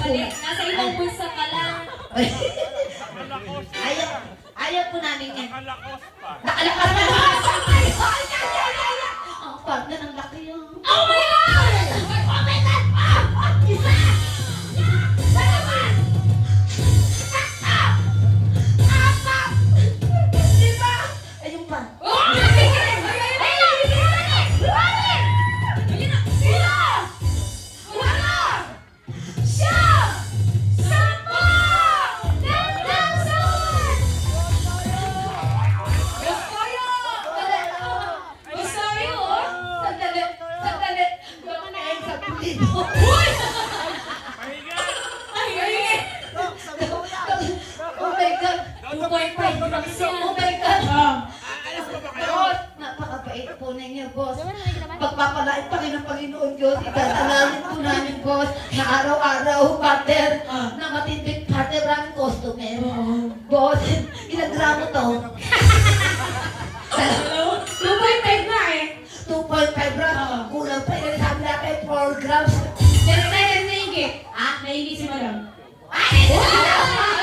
Mali, nasa ibang bulsa ka lang. Ayaw po namin yan. Nakalakos pa. Nakalakas na ang partner, ang laki yun. Oh my God! Oh my God! Isa! Dalawa! Tatlo! Apat! Lima! Ayun pa. Pahiga! Oh my God! 2.5 lang siya. Oh my God! Alis pa ba kayo? Boss, napakabait po ninyo, boss. Pagpapalait pa rin ng Panginoon Diyos, itatalangin po namin, boss, na araw-araw, partner, na matinding partner, maraming customer. Boss, ilang gramo to? 2.5 na eh. 2.5 grams. Kulang pa, sabi natin 4 grams. Pero tayo nainggit. Ah, nainggit si madam. Ay!